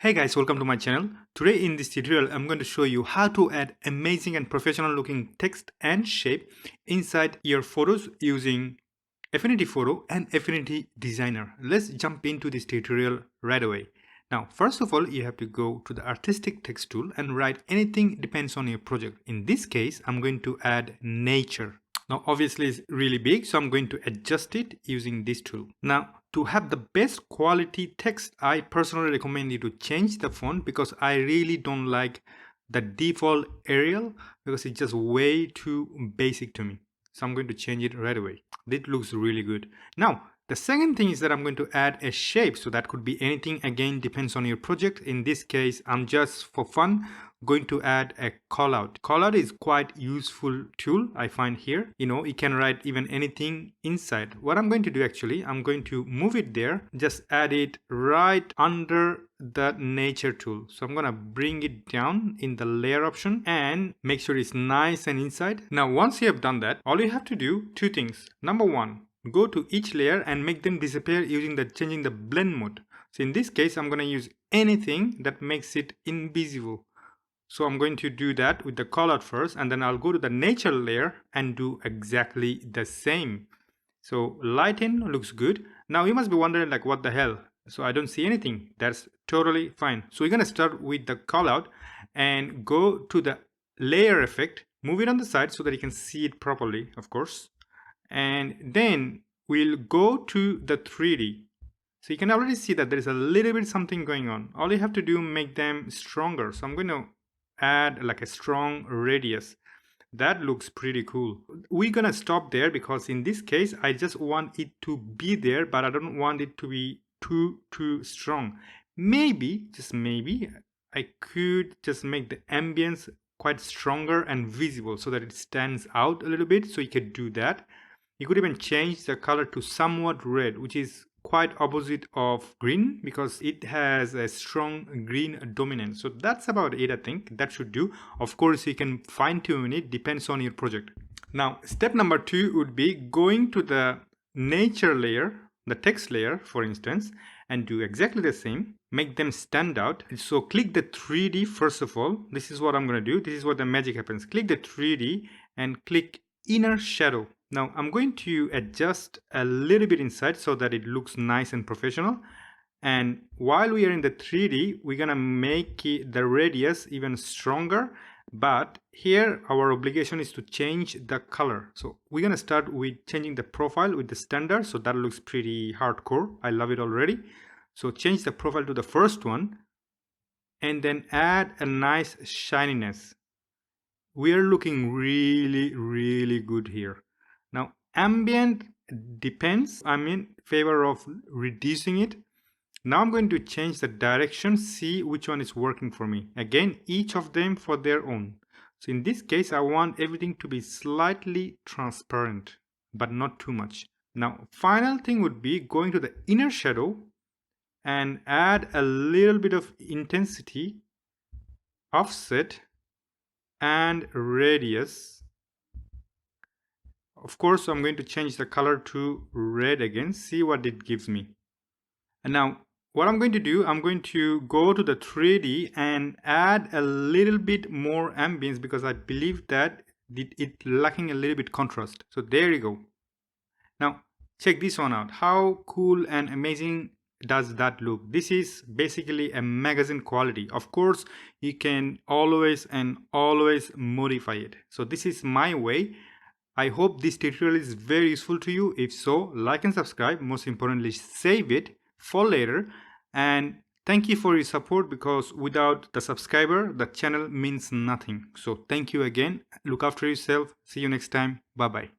Hey guys, welcome to my channel. Today in this tutorial, I'm going to show you how to add amazing and professional looking text and shape inside your photos using Affinity Photo and Affinity Designer. Let's jump into this tutorial right away. Now, first of all, you have to go to the artistic text tool and write anything depends on your project. In this case, I'm going to add nature. Now, obviously it's really big, so I'm going to adjust it using this tool. Now, to have the best quality text, I personally recommend you to change the font because I really don't like the default Arial because it's just way too basic to me. So I'm going to change it right away. It looks really good. Now, the second thing is that I'm going to add a shape. So that could be anything. Again, depends on your project. In this case, I'm just for fun going to add a callout. Callout is quite useful tool I find here. You can write even anything inside. What I'm going to do actually, I'm going to move it there, just add it right under the nature tool. So I'm gonna bring it down in the layer option and make sure it's nice and inside. Now once you have done that, all you have to do two things. Number one, go to each layer and make them disappear using changing the blend mode. So in this case, I'm gonna use anything that makes it invisible. So I'm going to do that with the callout first, and then I'll go to the nature layer and do exactly the same. So lighten looks good. Now you must be wondering like, what the hell? So I don't see anything. That's totally fine. So we're gonna start with the callout and go to the layer effect, move it on the side so that you can see it properly, of course. And then we'll go to the 3D. So you can already see that there is a little bit something going on. All you have to do, make them stronger. So I'm going to add like a strong radius. That looks pretty cool. We're gonna stop there because in this case I just want it to be there, but I don't want it to be too strong. Maybe, just maybe, I could just make the ambience quite stronger and visible so that it stands out a little bit. So you could do that. You could even change the color to somewhat red, which is quite opposite of green because it has a strong green dominance. So that's about it. I think that should do. Of course, you can fine tune it, depends on your project. Now, step number 2 would be going to the nature layer, the text layer, for instance, and do exactly the same. Make them stand out. So click the 3D first of all. This is what I'm going to do. This is what the magic happens. Click the 3D and click inner shadow. Now I'm going to adjust a little bit inside so that it looks nice and professional. And while we are in the 3D, we're gonna make the radius even stronger. But here our obligation is to change the color. So we're gonna start with changing the profile with the standard. So that looks pretty hardcore. I love it already. So change the profile to the first one and then add a nice shininess. We are looking really good here. Now ambient depends, I'm in favor of reducing it. Now I'm going to change the direction, see which one is working for me. Again, each of them for their own. So in this case, I want everything to be slightly transparent, but not too much. Now, final thing would be going to the inner shadow and add a little bit of intensity, offset, and radius. Of course, I'm going to change the color to red again, see what it gives me. And now what I'm going to do, I'm going to go to the 3D and add a little bit more ambience because I believe that it lacking a little bit contrast. So there you go. Now check this one out. How cool and amazing does that look? This is basically a magazine quality. Of course, you can always modify it. So this is my way. I hope this tutorial is very useful to you. If so, like and subscribe. Most importantly, save it for later. And thank you for your support because without the subscriber, the channel means nothing. So thank you again. Look after yourself. See you next time. Bye-bye.